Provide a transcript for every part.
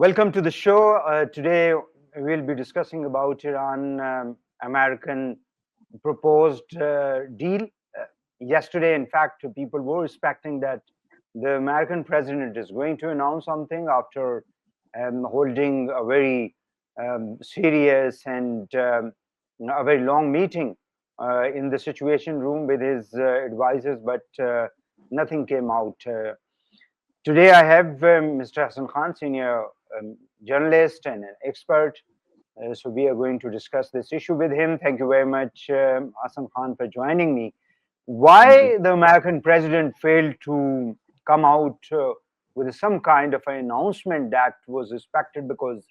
Welcome to the show. Today we'll be discussing about Iran American proposed deal. Yesterday, in fact, people were expecting that the American president is going to announce something after holding a very serious and a very long meeting in the Situation Room with his advisors, but nothing came out. Today, I have Mr. Hassan Khan, senior journalist and an expert. So we are going to discuss this issue with him. Thank you very much, Hassan Khan, for joining me. Thank you. Why the American president failed to come out with some kind of an announcement that was expected, because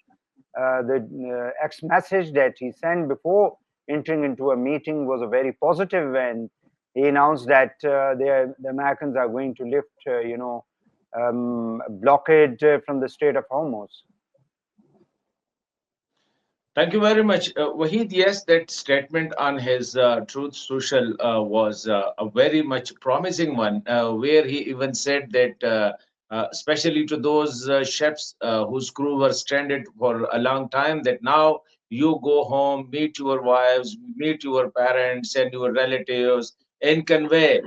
the X message that he sent before entering into a meeting was a very positive, and he announced that the Americans are going to lift, blockade from the Strait of Hormuz. Thank you very much. Waheed, yes, that statement on his Truth Social was a very much promising one, where he even said that, especially to those ships whose crew were stranded for a long time, that now you go home, meet your wives, meet your parents and your relatives, and convey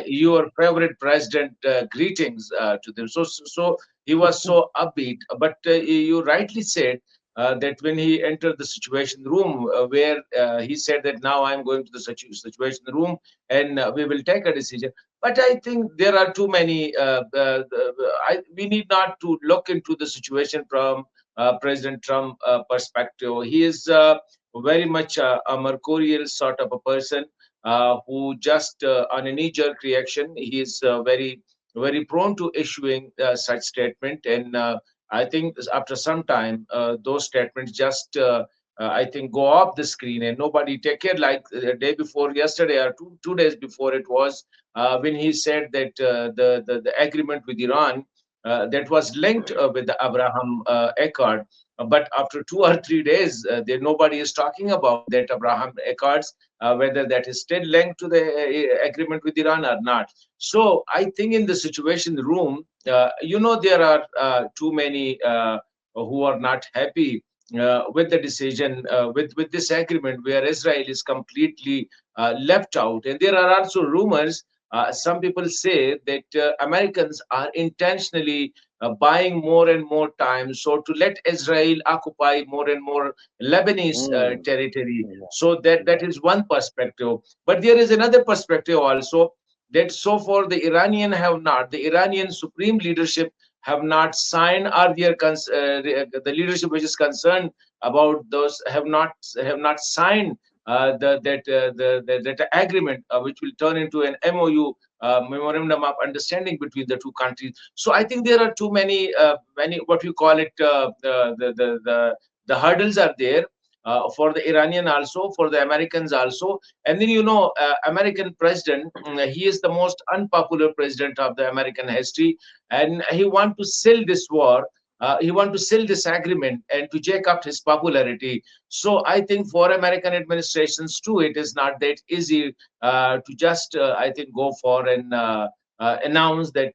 your favorite president greetings to them. So he was so upbeat. But you rightly said that when he entered the situation room, where he said that now I'm going to the situation room and we will take a decision. But I think there are too many. We need not to look into the situation from President Trump perspective. He is very much a mercurial sort of a person who just on a knee-jerk reaction, he is very prone to issuing such statement. And I think after some time, those statements just, I think, go off the screen and nobody take care. Like the day before yesterday, or two days before it was, when he said that the agreement with Iran that was linked with the Abraham Accord. But after 2 or 3 days, there nobody is talking about that Abraham Accords, whether that is still linked to the agreement with Iran or not. So I think in the situation room, there are too many who are not happy with the decision, with this agreement, where Israel is completely left out. And there are also rumors. Some people say that Americans are intentionally buying more and more time, so to let Israel occupy more and more Lebanese Mm, territory. yeah, So that yeah. is one perspective. But there is another perspective also, that so far the Iranian supreme leadership have not signed, or the leadership which is concerned about those have not signed that agreement, which will turn into an MOU, memorandum of understanding between the two countries. So I think there are too many what you call it, the hurdles are there for the Iranian also, for the Americans also. And then American president, he is the most unpopular president of the American history, and he want to sell this war. He want to sell this agreement and to jack up his popularity. So I think for American administrations too, it is not that easy to just, I think, go for and announce that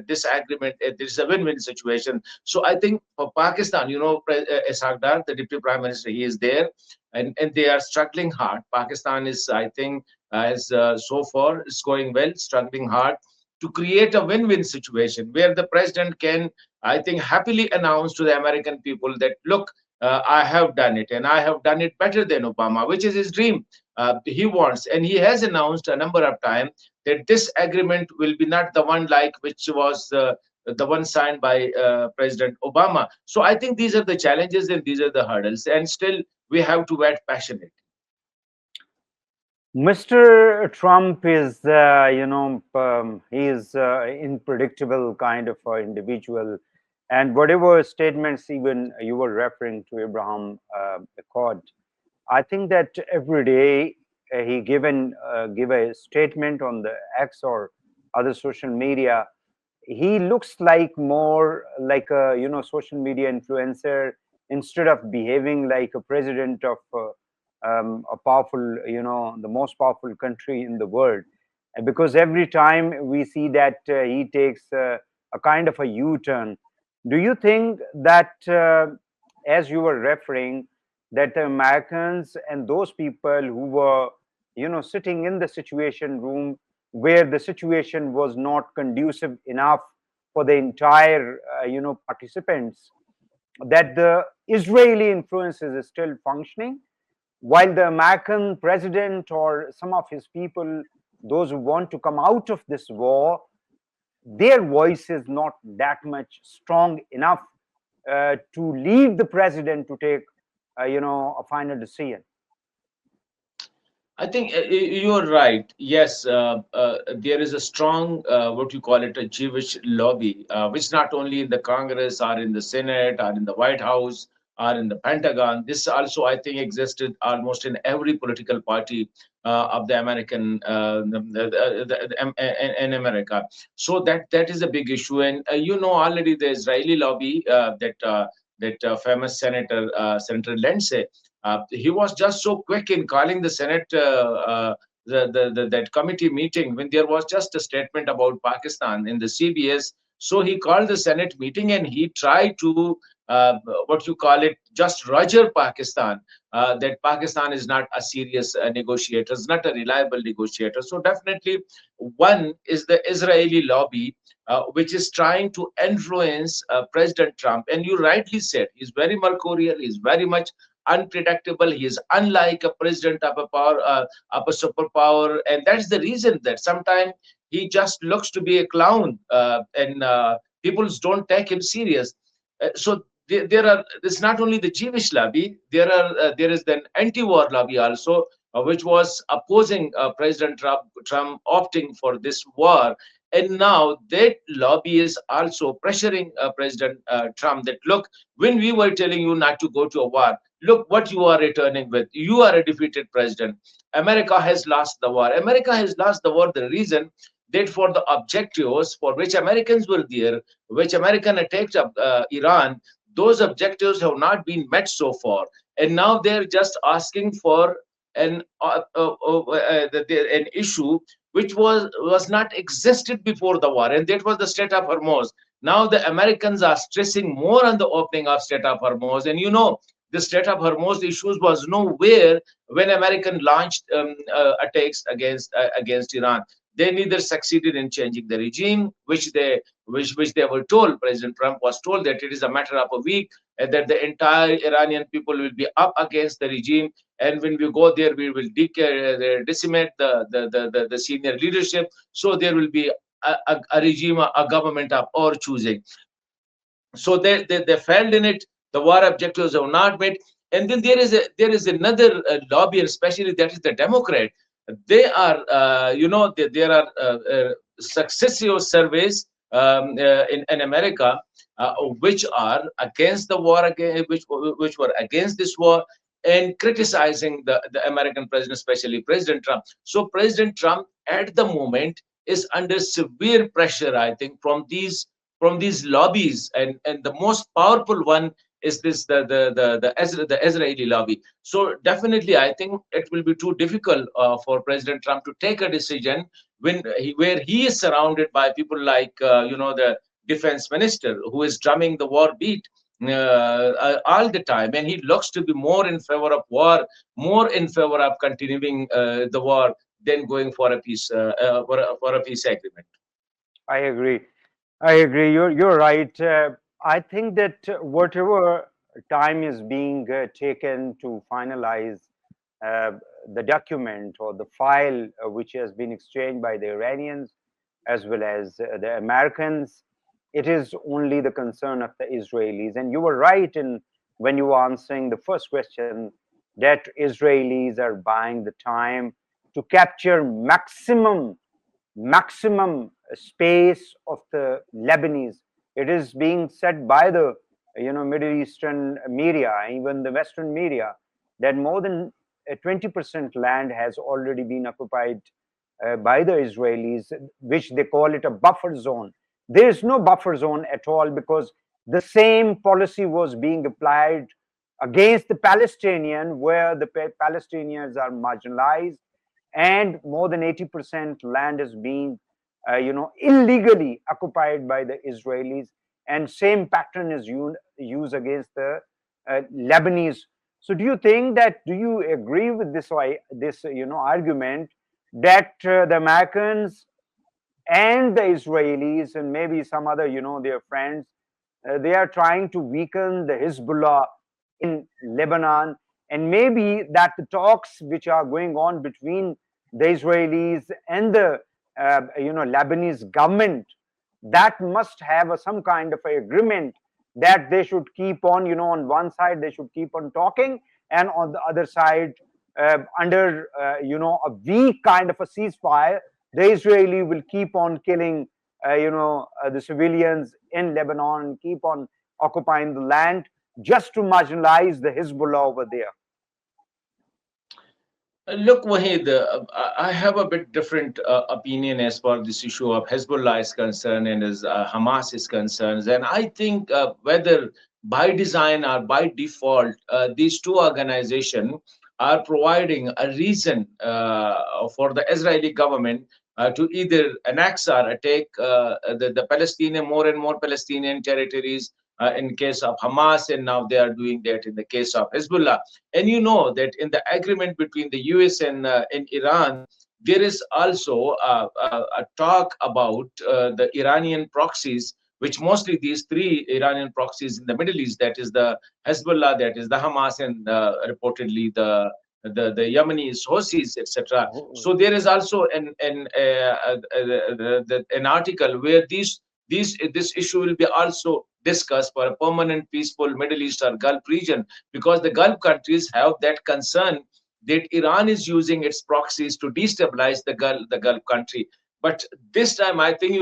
this agreement, this is a win-win situation. So I think for Pakistan, Isagdar, the deputy prime minister, he is there, and they are struggling hard. Pakistan is, I think, as so far is going well, struggling hard to create a win-win situation where the president can, I think, happily announce to the American people that, look, I have done it, and I have done it better than Obama, which is his dream. He wants, and he has announced a number of times that this agreement will be not the one like which was the one signed by President Obama. So I think these are the challenges and these are the hurdles, and still we have to wait passionately. Mr. Trump is, he is unpredictable kind of individual, and whatever statements even you were referring to Abraham Accord, I think that every day he give a statement on the X or other social media. He looks like more like a social media influencer instead of behaving like a president of a powerful, the most powerful country in the world. And because every time we see that he takes a kind of a U-turn, Do you think that, as you were referring, that the Americans and those people who were, sitting in the situation room where the situation was not conducive enough for the entire, participants, that the Israeli influences is still functioning, while the American president or some of his people, those who want to come out of this war, their voice is not that much strong enough to leave the president to take, a final decision. I think you're right. Yes, there is a strong, what you call it, a Jewish lobby, which not only in the Congress or in the Senate or in the White House or in the Pentagon. This also, I think, existed almost in every political party of the American in America. So that is a big issue, and already the Israeli lobby that famous Senator Lindsey. He was just so quick in calling the Senate that committee meeting when there was just a statement about Pakistan in the CBS. So he called the Senate meeting and he tried to what you call it, just Roger Pakistan. That Pakistan is not a serious negotiator, is not a reliable negotiator. So definitely, one is the Israeli lobby, which is trying to influence President Trump. And you rightly said, he's very mercurial, he's very much unpredictable. He is unlike a president of a power, of a superpower, and that's the reason that sometimes he just looks to be a clown, and people don't take him serious. So there are. It's not only the Jewish lobby. There is an anti-war lobby also, which was opposing President Trump opting for this war. And now that lobby is also pressuring President Trump that, look, when we were telling you not to go to a war, look what you are returning with. You are a defeated president. America has lost the war. America has lost the war. The reason that for the objectives for which Americans were there, which American attacked Iran, those objectives have not been met so far. And now they're just asking for an issue which was not existed before the war, and that was the Strait of Hormuz. Now the Americans are stressing more on the opening of Strait of Hormuz, and the Strait of Hormuz issues was nowhere when American launched attacks against Iran. They neither succeeded in changing the regime, which they were told. President Trump was told that it is a matter of a week, and that the entire Iranian people will be up against the regime. And when we go there, we will decimate the senior leadership. So there will be a regime, a government of our choosing. So they failed in it. The war objectives are not met. And then there is another lobby, especially that is the Democrat. They are there are successive surveys in America, which are against the war, which were against this war, and criticizing the American president, especially President Trump. So President Trump at the moment is under severe pressure, I think, from these lobbies, and the most powerful one is this the Israeli lobby. So definitely, I think it will be too difficult for President Trump to take a decision where he is surrounded by people like the defense minister, who is drumming the war beat all the time, and he looks to be more in favor of war, more in favor of continuing the war than going for a peace for a peace agreement. I agree. I agree. You're right. I think that whatever time is being taken to finalize uh, the document or the file which has been exchanged by the Iranians as well as the Americans, it is only the concern of the Israelis. And you were right in when you were answering the first question that Israelis are buying the time to capture maximum space of the Lebanese. It is being said by the Middle Eastern media, even the Western media, that more than 20% land has already been occupied by the Israelis, which they call it a buffer zone. There is no buffer zone at all because the same policy was being applied against the Palestinian, where the Palestinians are marginalized and more than 80% land is being illegally occupied by the Israelis. and same pattern is used against the Lebanese. So do you think that, do you agree with this argument that the Americans and the Israelis and maybe some other, their friends, they are trying to weaken the Hezbollah in Lebanon, and maybe that the talks which are going on between the Israelis and the Lebanese government, that must have some kind of a agreement that they should keep on, on one side they should keep on talking, and on the other side, under a weak kind of a ceasefire, the Israeli will keep on killing the civilians in Lebanon, keep on occupying the land just to marginalize the Hezbollah over there. Look, Waheed, I have a bit different opinion as far as this issue of Hezbollah is concerned and as Hamas is concerned. And I think whether by design or by default, these two organizations are providing a reason for the Israeli government to either annex or take the Palestinian, more and more Palestinian territories in case of Hamas, and now they are doing that in the case of Hezbollah. And you know that in the agreement between the US and Iran, there is also a talk about the Iranian proxies, which mostly these three Iranian proxies in the Middle East, that is the Hezbollah, that is the Hamas, and reportedly the Yemenis, Houthis, etc. So there is also an article where this issue will be also discussed for a permanent peaceful Middle East or Gulf region, because the Gulf countries have that concern that Iran is using its proxies to destabilize the Gulf country. But this time, I think,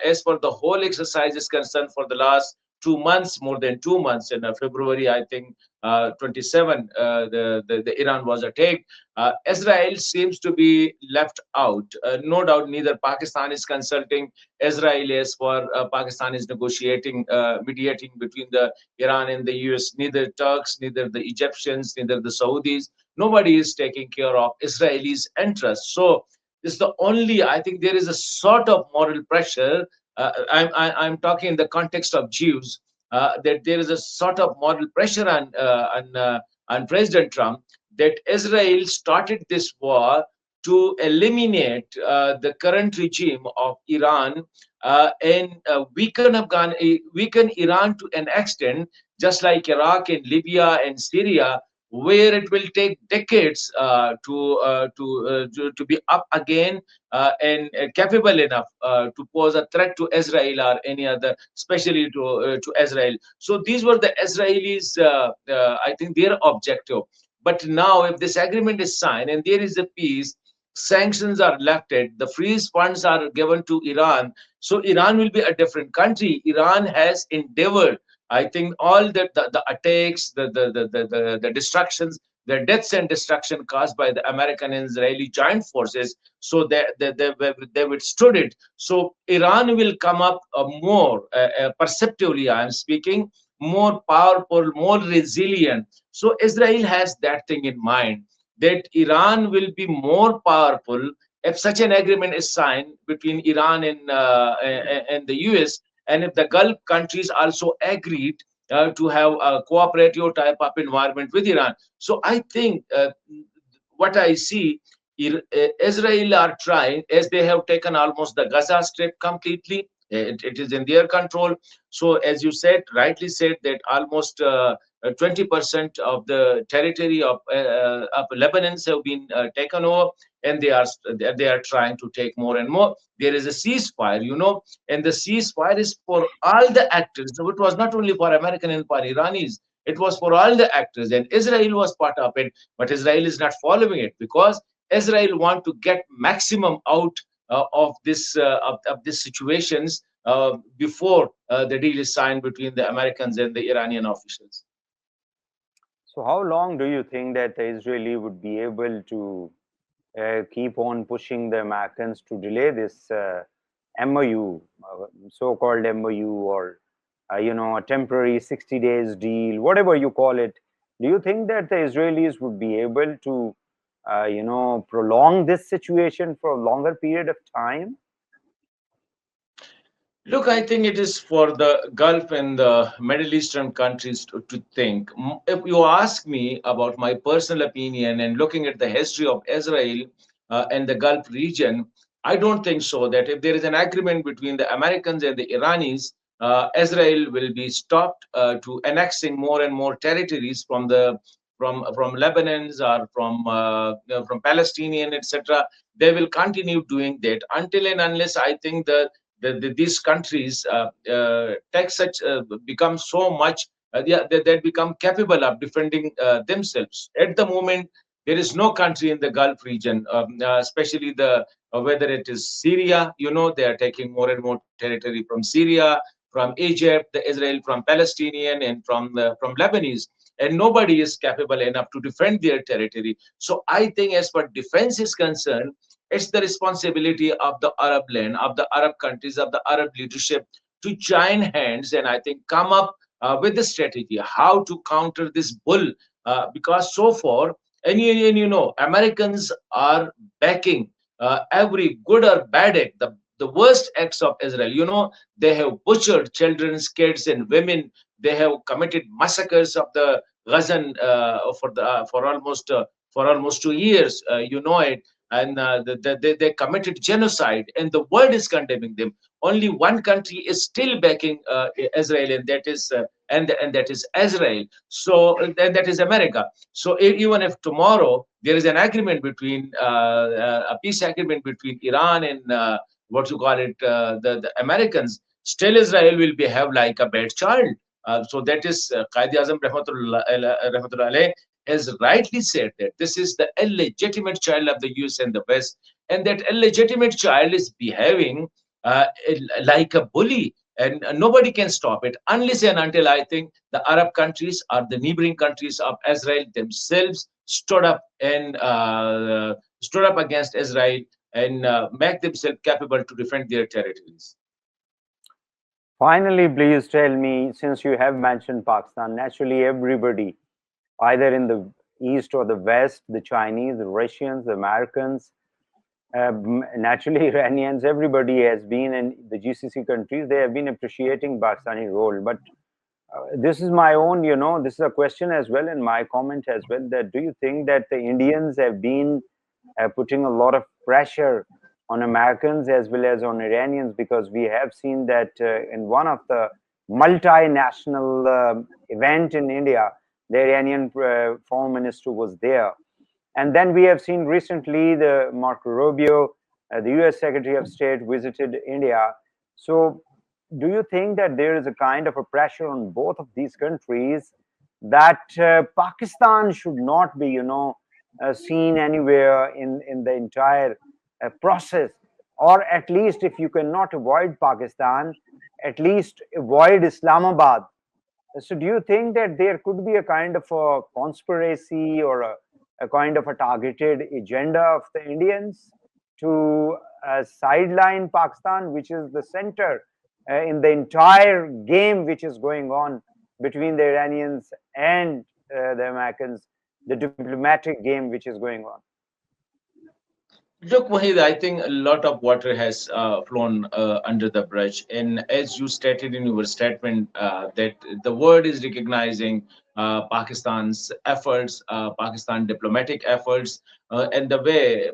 as for the whole exercise is concerned, for the last 2 months, more than 2 months, in February, I think 27, the Iran was attacked. Israel seems to be left out. No doubt, neither Pakistan is consulting Israel as for Pakistan is negotiating, mediating between the Iran and the US. Neither Turks, neither the Egyptians, neither the Saudis. Nobody is taking care of Israelis' interests. So this is the only, I think there is a sort of moral pressure. I'm talking in the context of Jews, that there is a sort of moral pressure on President Trump, that Israel started this war to eliminate the current regime of Iran and weaken Iran to an extent, just like Iraq and Libya and Syria, where it will take decades to be up again and capable enough to pose a threat to Israel or any other, especially to Israel. So these were the Israelis, I think, their objective. But now, if this agreement is signed and there is a peace, sanctions are lifted, the freeze funds are given to Iran, so Iran will be a different country. Iran has endeavored, I think, all the attacks, the destructions, the deaths and destruction caused by the American and Israeli joint forces, so they withstood it. So Iran will come up more perceptively, I am speaking, more powerful, more resilient. So Israel has that thing in mind, that Iran will be more powerful if such an agreement is signed between Iran and the US, and if the Gulf countries also agreed to have a cooperative type of environment with Iran. So I think what I see, Israel are trying, as they have taken almost the Gaza Strip completely. It is in their control. So as you said, rightly said, that almost 20% of the territory of Lebanon have been taken over, and they are trying to take more and more. There is a ceasefire, and the ceasefire is for all the actors. So it was not only for American and for Iranis, it was for all the actors, and Israel was part of it, but Israel is not following it because Israel want to get maximum out of this situations before the deal is signed between the Americans and the Iranian officials. So how long do you think that the Israeli would be able to keep on pushing the Americans to delay this MOU, so-called MOU, or a temporary 60 days deal, whatever you call it? Do you think that the Israelis would be able to prolong this situation for a longer period of time? Look, I think it is for the Gulf and the Middle Eastern countries to think. If you ask me about my personal opinion and looking at the history of Israel and the Gulf region, I don't think so that if there is an agreement between the Americans and the Iranis, Israel will be stopped to annexing more and more territories from Lebanon's or from Palestinian, etc. They will continue doing that until and unless I think these countries take such become so much they become capable of defending themselves. At the moment, there is no country in the Gulf region, especially the whether it is Syria. They are taking more and more territory from Syria, from Egypt, the Israel, from Palestinian, and from Lebanese. And nobody is capable enough to defend their territory. So I think, as far defense is concerned, it's the responsibility of the Arab land, of the Arab countries, of the Arab leadership to join hands and I think come up with the strategy how to counter this bull. Because so far, and Americans are backing every good or bad act, the worst acts of Israel. They have butchered children, kids, and women. They have committed massacres of the Gazan for almost 2 years. It, and they committed genocide, and the world is condemning them. Only one country is still backing Israel, and that is Israel. So and that is America. So even if tomorrow there is an agreement between a peace agreement between Iran and what you call it, the Americans, still Israel will be have like a bad child. So that is Qaid Azam Rahmatullah alayh has rightly said that this is the illegitimate child of the US and the West, and that illegitimate child is behaving like a bully, and nobody can stop it unless and until I think the Arab countries or the neighboring countries of Israel themselves stood up against Israel and make themselves capable to defend their territories. Finally, please tell me, since you have mentioned Pakistan, naturally everybody, either in the East or the West, the Chinese, the Russians, the Americans, naturally Iranians, everybody has been in the GCC countries, they have been appreciating Pakistani role. But this is my own, this is a question as well and my comment as well, that do you think that the Indians have been putting a lot of pressure on Americans as well as on Iranians, because we have seen that in one of the multinational event in India, the Iranian foreign minister was there. And then we have seen recently the Marco Rubio, the US Secretary of State, visited India. So do you think that there is a kind of a pressure on both of these countries that Pakistan should not be, seen anywhere in the entire process, or at least if you cannot avoid Pakistan, at least avoid Islamabad? So do you think that there could be a kind of a conspiracy or a kind of a targeted agenda of the Indians to sideline Pakistan, which is the center in the entire game which is going on between the Iranians and the Americans, the diplomatic game which is going on? Look, Wahid, I think a lot of water has flown under the bridge. And as you stated in your statement, that the world is recognizing Pakistan's efforts, Pakistan diplomatic efforts, and the way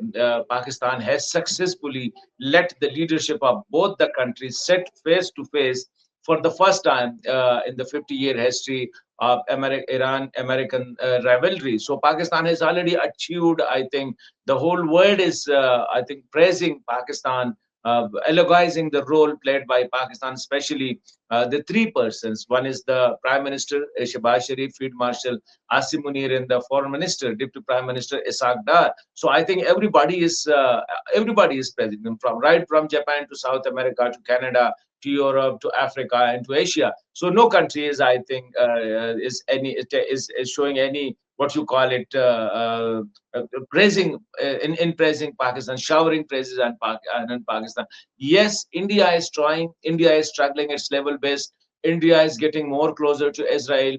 Pakistan has successfully let the leadership of both the countries sit face to face for the first time in the 50-year history of Iran American rivalry. So Pakistan has already achieved, I think, the whole world is, I think, praising Pakistan, elogiizing the role played by Pakistan, especially the three persons. One is the Prime Minister, Shehbaz Sharif, Field Marshal Asim Munir, and the Foreign Minister, Deputy Prime Minister Ishaq Dar. So I think everybody is praising them, from Japan to South America to Canada to Europe to Africa and to Asia. So no country is, I think, is showing any what you call it praising in praising Pakistan, showering praises on Pakistan. Yes, India is trying. India is struggling its level best. India is getting more closer to Israel.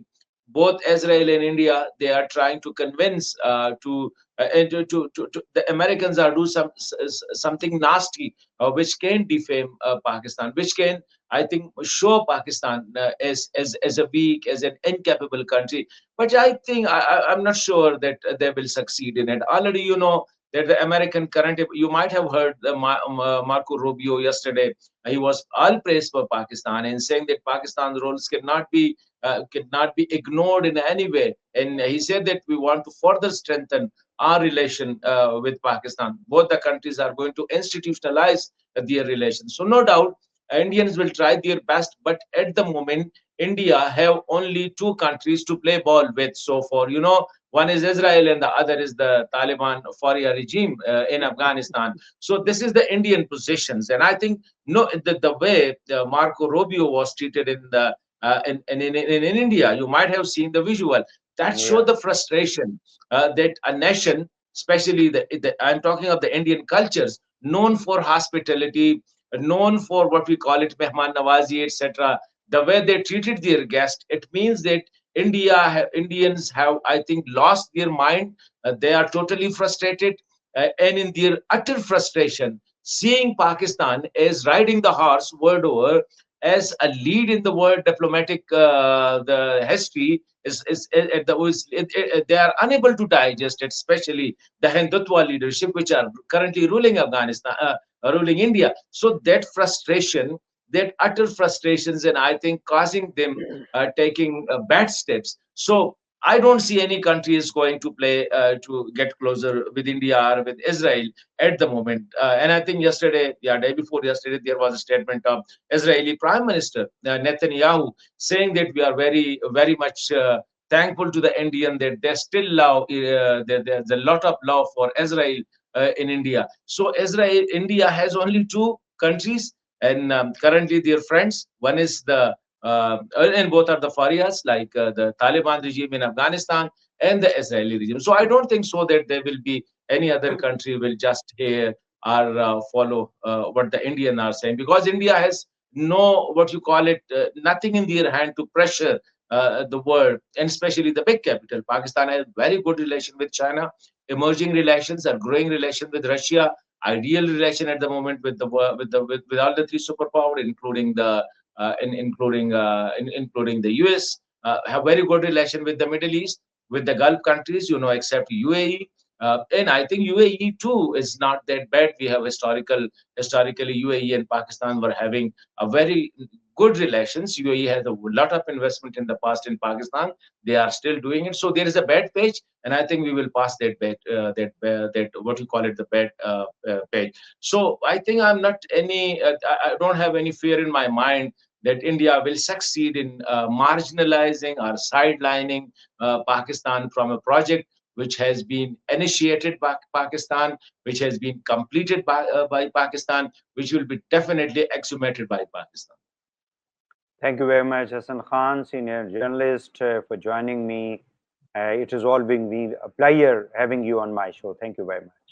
Both Israel and India, they are trying to convince to the Americans are do something nasty which can defame Pakistan, which can I think, show Pakistan as a weak, as an incapable country. But I think I'm not sure that they will succeed in it. Already, that the American current, you might have heard Marco Rubio yesterday. He was all praised for Pakistan and saying that Pakistan's roles cannot be ignored in any way. And he said that we want to further strengthen our relation with Pakistan. Both the countries are going to institutionalize their relations. So no doubt, Indians will try their best, but at the moment, India have only two countries to play ball with so far. One is Israel and the other is the Taliban Faria regime in Afghanistan. So this is the Indian positions, and I think no, the way Marco Rubio was treated in India, you might have seen the visual that Yeah. showed the frustration that a nation, especially I'm talking of the Indian cultures, known for hospitality, known for what we call it mehman nawazi, etc. The way they treated their guest, it means that Indians have, I think, lost their mind. They are totally frustrated, and in their utter frustration, seeing Pakistan as riding the horse world over, as a lead in the world diplomatic the history they are unable to digest it, especially the Hindutva leadership, which are currently ruling Afghanistan, ruling India. So that frustration, that utter frustrations, and I think causing them taking bad steps. So I don't see any country is going to play to get closer with India or with Israel at the moment. And I think yesterday, day before yesterday, there was a statement of Israeli Prime Minister Netanyahu saying that we are very, very much thankful to the Indian that they still love. There's a lot of love for Israel in India. So India has only two countries, and currently their friends. One is and both are the Farias, like the Taliban regime in Afghanistan and the Israeli regime. So I don't think so that there will be any other country will just hear or follow what the Indian are saying, because India has no, what you call it, nothing in their hand to pressure the world, and especially the big capital. Pakistan has very good relation with China, emerging relations, or growing relation with Russia, ideal relation at the moment with with all the three superpower, including including the US. Have very good relation with the Middle East, with the Gulf countries, except UAE. And I think UAE too is not that bad. We have historically UAE and Pakistan were having a very good relations. UAE has a lot of investment in the past in Pakistan. They are still doing it. So there is a bad page, and I think we will pass that bad that what you call it, the bad page. So I think I don't have any fear in my mind that India will succeed in marginalizing or sidelining Pakistan from a project which has been initiated by Pakistan, which has been completed by Pakistan, which will be definitely exhumated by Pakistan. Thank you very much, Hassan Khan, senior journalist, for joining me. It has all been a pleasure having you on my show. Thank you very much.